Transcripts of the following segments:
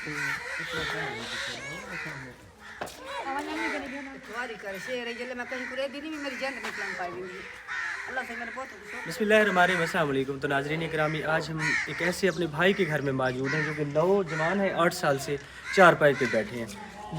बिस्मिल्लाहिर्रहमानिर्रहीम। अस्सलाम वालेकुम। तो नाज़रीन इकरामी, आज हम एक ऐसे अपने भाई के घर में मौजूद हैं जो कि नौजवान है, 8 साल से चारपाई पे बैठे हैं।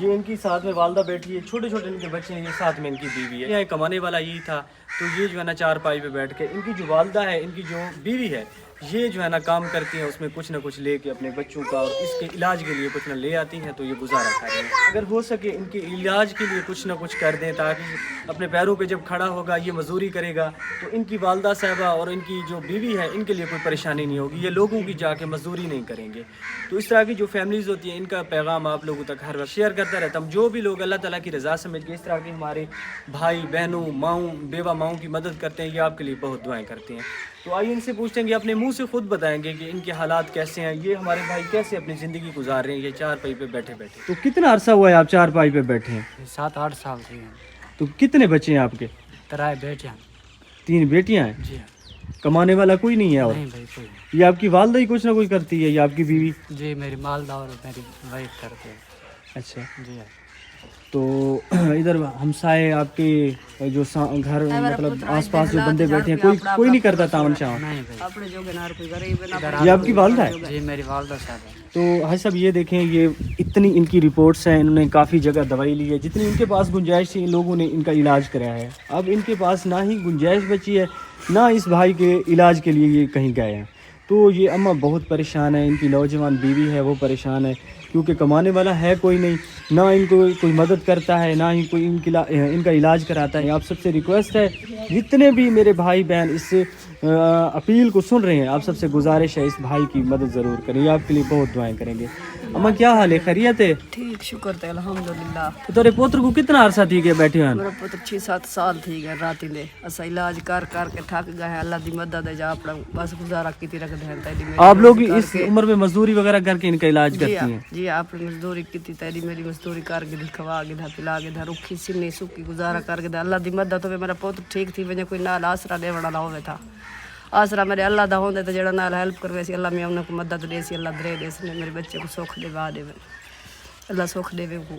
ये इनकी साथ में वालदा बैठी है, छोटे छोटे इनके बच्चे हैं, ये साथ में इनकी बीवी है। यहाँ कमाने वाला यही था, तो ये जो है ना चारपाई पे बैठ के, इनकी जो वालदा है, इनकी जो बीवी है, ये जो है ना काम करती हैं, उसमें कुछ ना कुछ लेके अपने बच्चों का और इसके इलाज के लिए कुछ ना ले आती हैं, तो ये गुजारा कर रहे हैं। अगर हो सके इनके इलाज के लिए कुछ ना कुछ कर दें, ताकि अपने पैरों पे जब खड़ा होगा, ये मजदूरी करेगा, तो इनकी वालदा साहबा और इनकी जो बीवी है, इनके लिए कोई परेशानी नहीं होगी, ये लोगों की जाके मजदूरी नहीं करेंगे। तो इस तरह की जो फैमिलीज़ होती हैं, इनका पैगाम आप लोगों तक हर वक्त शेयर करता रहता हूँ। जो भी लोग अल्लाह ताला की रज़ा समझ के इस तरह के हमारे भाई बहनों, माओं, बेवा माओं की मदद करते हैं, ये आपके लिए बहुत दुआएं करते हैं। तो आइए इनसे पूछते हैं कि अपने मुंह से खुद बताएंगे कि इनके हालात कैसे हैं, ये हमारे भाई कैसे अपनी ज़िंदगी गुजार रहे हैं ये चारपाई पे बैठे बैठे। तो कितना अरसा हुआ है आप चारपाई पे बैठे हैं? 7-8 साल से हैं। तो कितने बच्चे हैं आपके? 3 बेटियां। 3 बेटियां हैं? जी कमाने वाला कोई नहीं है? और नहीं भाई कोई। ये आपकी वालदा ही कुछ ना कुछ करती है, ये आपकी बीवी? जी मेरी मालदा और मेरी वाइफ करते हैं। अच्छा, जी तो इधर हमसाए आपके जो घर मतलब आसपास जो बंदे बैठे हैं, कोई नहीं करता तावन शावन? नहीं भाई। ये आपकी वालदा है? जी मेरी वालदा साहब है। तो हाजी साहब ये देखें, ये इतनी इनकी रिपोर्ट्स हैं, इन्होंने काफ़ी जगह दवाई ली है, जितनी इनके पास गुंजाइश थी इन लोगों ने इनका इलाज कराया है। अब इनके पास ना ही गुंजाइश बची है, ना इस भाई के इलाज के लिए ये कहीं गए हैं। तो ये अम्मा बहुत परेशान है, इनकी नौजवान बीवी है वो परेशान है, क्योंकि कमाने वाला है कोई नहीं, ना इनको कोई मदद करता है, ना ही कोई इनका इलाज कराता है। आप सबसे रिक्वेस्ट है, जितने भी मेरे भाई बहन इस अपील को सुन रहे हैं, आप सबसे गुजारिश है इस भाई की मदद ज़रूर करें, आपके लिए बहुत दुआएं करेंगे। अम्मा क्या हाल है, खैरियत है? ठीक, शुक्र है अल्हम्दुलिल्लाह। तो तेरे पुत्र को कितना अरसा थी के बैठे हैं? मेरा पुत्र 6-7 साल थी गए राती ले, असा इलाज कर कर के थक गए। अल्लाह दी मदद है, जा अपना बस गुजारा कीती रखते हैं। तेरी आप लोग इस उम्र में मजदूरी वगैरह करके इनका इलाज करती हैं? जी आपने मजदूरी की, तेरी मेरी मजदूरी कर के खवा के पिला के रुखी सिन्नी सुखी गुजारा करके अल्लाह दी मदद हो। मेरा पुत्र ठीक थी वजह कोई नाल आसरा देने वाला होवे था, आसरा मेरे अल्लाह दा होंदे तो जेड़ा नाल हेल्प करवे सी, अल्लाह मैं उन्हें को मदद दे सी, अल्लाह दे दे सी, मेरे बच्चे को सुख देवा देवे, अल्लाह सुख देवे को।